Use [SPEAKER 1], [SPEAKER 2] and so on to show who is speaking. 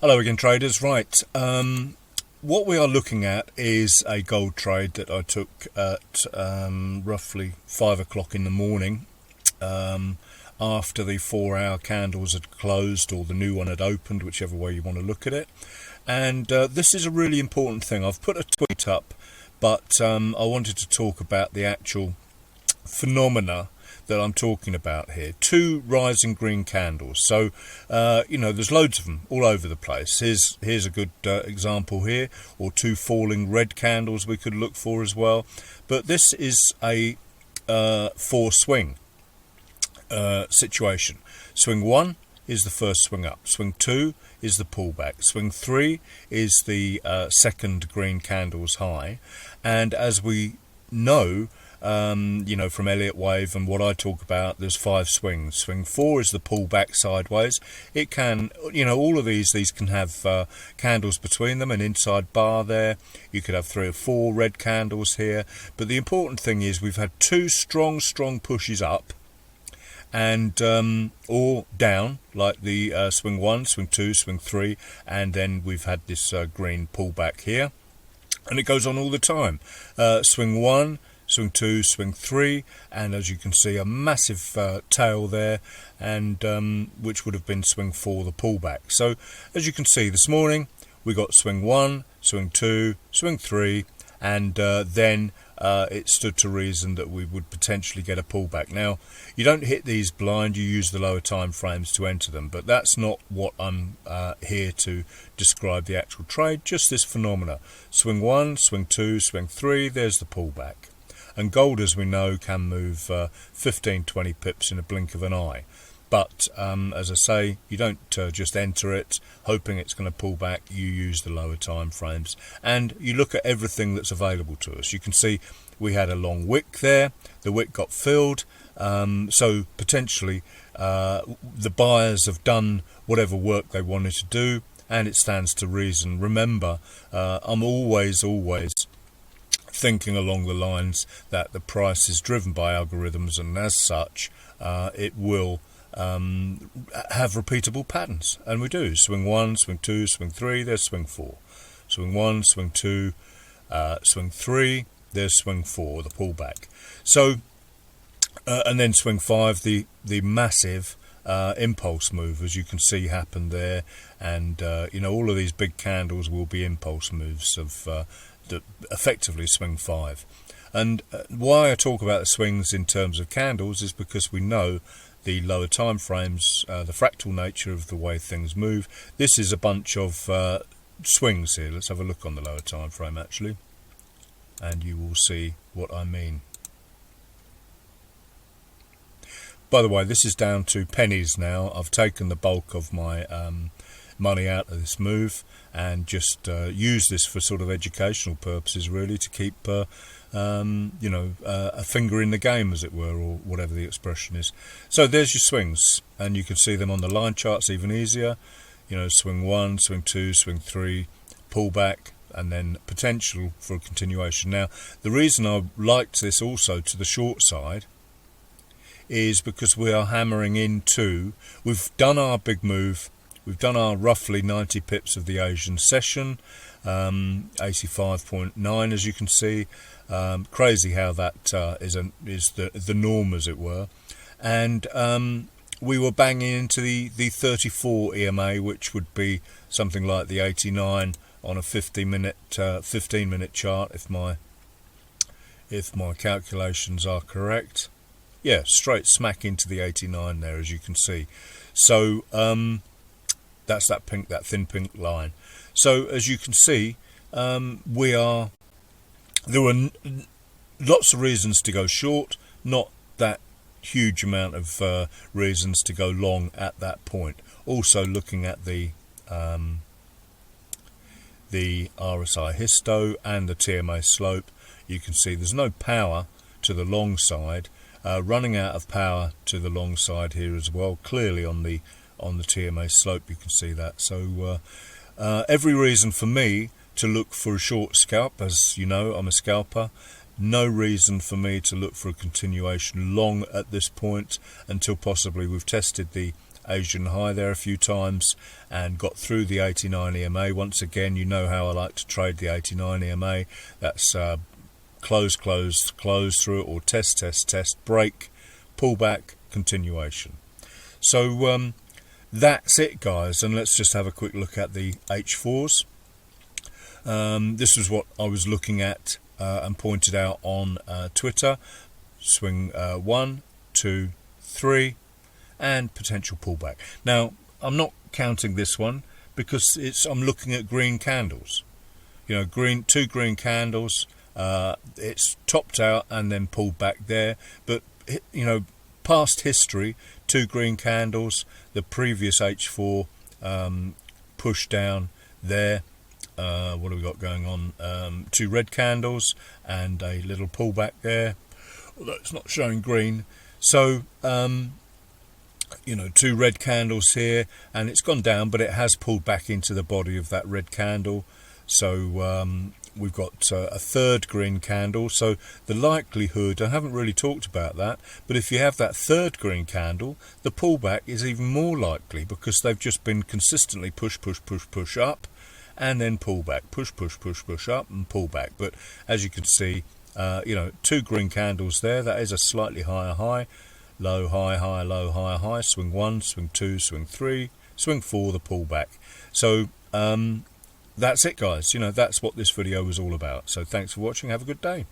[SPEAKER 1] Hello again, traders. Right, what we are looking at is a gold trade that I took at roughly 5 o'clock in the morning, after the 4-hour candles had closed or the new one had opened, whichever way you want to look at it. And this is a really important thing. I've put a tweet up, but I wanted to talk about the actual phenomena that I'm talking about here. 2 rising green candles. So there's loads of them all over the place. Here's a good example here, or 2 falling red candles we could look for as well. But this is a 4 swing situation. Swing 1 is the first swing up. Swing 2 is the pullback. Swing 3 is the second green candle's high. And as we know, from Elliott Wave and what I talk about, there's 5 swings. Swing 4 is the pullback sideways. It can, all of these can have candles between them, an inside bar there. You could have 3 or 4 red candles here. But the important thing is we've had 2 strong pushes up and or down, like the swing 1, swing 2, swing 3, and then we've had this green pullback here. And it goes on all the time. Swing 1, swing 2, swing 3, and as you can see, a massive tail there, and which would have been swing 4, the pullback. So as you can see, this morning we got swing 1, swing 2, swing 3, and then it stood to reason that we would potentially get a pullback. Now, you don't hit these blind, you use the lower time frames to enter them, but that's not what I'm here to describe the actual trade, just this phenomena. Swing 1, swing 2, swing 3, there's the pullback. And gold, as we know, can move 15-20 pips in a blink of an eye. But as I say, you don't just enter it hoping it's going to pull back. You use the lower time frames and you look at everything that's available to us. You can see we had a long wick there. The wick got filled, so potentially the buyers have done whatever work they wanted to do, and it stands to reason. Remember, I'm always thinking along the lines that the price is driven by algorithms, and as such it will have repeatable patterns, and we do. Swing 1, swing 2, swing 3, there's swing 4. Swing 1, swing 2, swing 3, there's swing 4, the pullback. So and then swing 5, the massive impulse move, as you can see, happened there. And all of these big candles will be impulse moves of effectively swing 5. And why I talk about the swings in terms of candles is because we know the lower time frames, the fractal nature of the way things move. This is a bunch of swings here. Let's have a look on the lower time frame actually, and you will see what I mean. By the way, this is down to pennies now. I've taken the bulk of my money out of this move and just use this for sort of educational purposes, really, to keep a finger in the game, as it were, or whatever the expression is. So there's your swings, and you can see them on the line charts even easier. Swing 1, swing 2, swing 3, pullback, and then potential for a continuation. Now, the reason I liked this also to the short side is because we are hammering into, we've done our big move. We've done our roughly 90 pips of the Asian session, 85.9 as you can see. Crazy how that is the norm, as it were. And we were banging into the 34 EMA, which would be something like the 89 on a 15-minute chart, if my calculations are correct. Yeah, straight smack into the 89 there, as you can see. So that's that thin pink line. So as you can see, there were lots of reasons to go short, not that huge amount of reasons to go long at that point. Also looking at the RSI histo and the TMA slope, you can see there's no power to the long side, running out of power to the long side here as well, clearly on the TMA slope. You can see that. So every reason for me to look for a short scalp. As you know, I'm a scalper. No reason for me to look for a continuation long at this point until possibly we've tested the Asian high there a few times and got through the 89 EMA. Once again, you know how I like to trade the 89 EMA. That's close, close, close through it, or test, test, test, break, pullback, continuation. So that's it, guys, and let's just have a quick look at the H4s. This is what I was looking at and pointed out on Twitter. Swing 1, 2, 3, and potential pullback. Now, I'm not counting this one because I'm looking at green candles. You know, two green candles. It's topped out and then pulled back there. But you know, past history, two green candles. The previous H4 push down there. What have we got going on? Two red candles and a little pullback there, although it's not showing green. So you know, two red candles here, and it's gone down, but it has pulled back into the body of that red candle. So we've got a third green candle. So the likelihood, I haven't really talked about that, but if you have that third green candle, the pullback is even more likely, because they've just been consistently push, push, push, push up, and then pull back, push, push, push, push up, and pull back. But as you can see, you know, two green candles there. That is a slightly higher high, low, high, high, low, high, high. Swing 1, swing 2, swing 3, swing 4, the pullback. So that's it, guys. You know, that's what this video was all about. So thanks for watching. Have a good day.